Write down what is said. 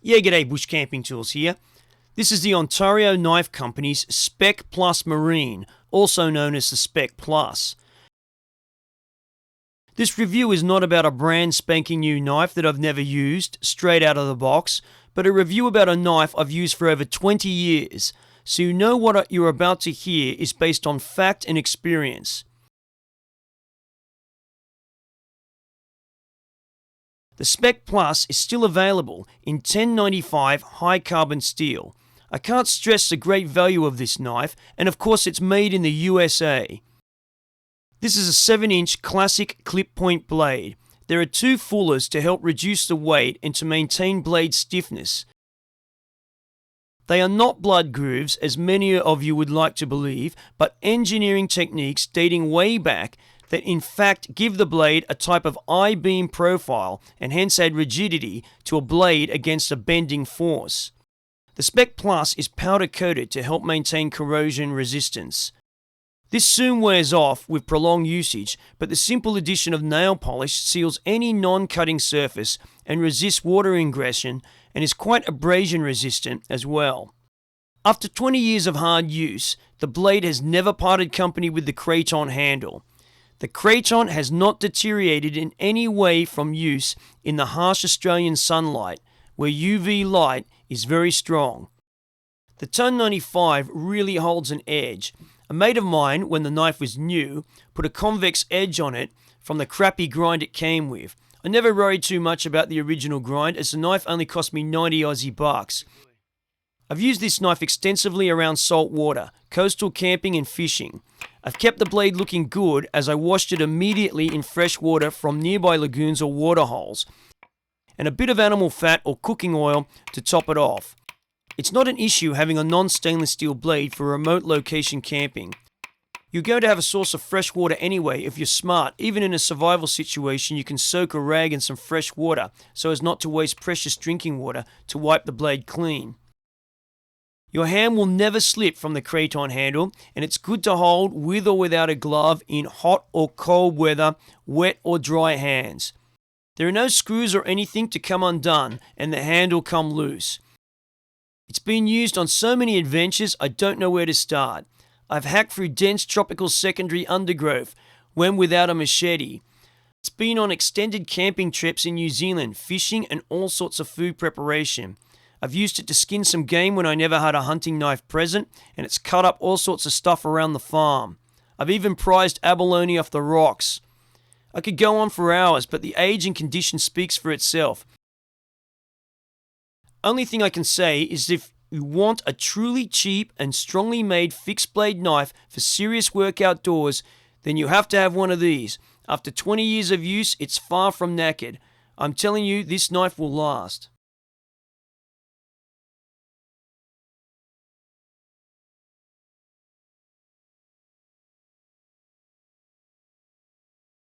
Yeah, g'day, Bush Camping Tools here. This is the Ontario Knife Company's Spec Plus Marine, also known as the Spec Plus. This review is not about a brand spanking new knife that I've never used, straight out of the box, but a review about a knife I've used for over 20 years, so you know what you're about to hear is based on fact and experience. The Spec Plus is still available in 1095 high carbon steel. I can't stress the great value of this knife, and of course it's made in the USA. This is a 7-inch classic clip point blade. There are two fullers to help reduce the weight and to maintain blade stiffness. They are not blood grooves, as many of you would like to believe, but engineering techniques dating way back that in fact give the blade a type of I-beam profile and hence add rigidity to a blade against a bending force. The Spec Plus is powder coated to help maintain corrosion resistance. This soon wears off with prolonged usage, but the simple addition of nail polish seals any non-cutting surface and resists water ingression and is quite abrasion resistant as well. After 20 years of hard use, the blade has never parted company with the craton handle. The craton has not deteriorated in any way from use in the harsh Australian sunlight, where UV light is very strong. The 1095 really holds an edge. A mate of mine, when the knife was new, put a convex edge on it from the crappy grind it came with. I never worried too much about the original grind, as the knife only cost me 90 Aussie bucks. I've used this knife extensively around salt water, coastal camping and fishing. I've kept the blade looking good as I washed it immediately in fresh water from nearby lagoons or water holes, and a bit of animal fat or cooking oil to top it off. It's not an issue having a non-stainless steel blade for remote location camping. You're going to have a source of fresh water anyway if you're smart. Even in a survival situation, you can soak a rag in some fresh water so as not to waste precious drinking water to wipe the blade clean. Your hand will never slip from the craton handle, and it's good to hold with or without a glove in hot or cold weather, wet or dry hands. There are no screws or anything to come undone, and the handle come loose. It's been used on so many adventures I don't know where to start. I've hacked through dense tropical secondary undergrowth when without a machete. It's been on extended camping trips in New Zealand, fishing and all sorts of food preparation. I've used it to skin some game when I never had a hunting knife present, and it's cut up all sorts of stuff around the farm. I've even prized abalone off the rocks. I could go on for hours, but the age and condition speaks for itself. Only thing I can say is if you want a truly cheap and strongly made fixed blade knife for serious work outdoors, then you have to have one of these. After 20 years of use, it's far from knackered. I'm telling you, this knife will last.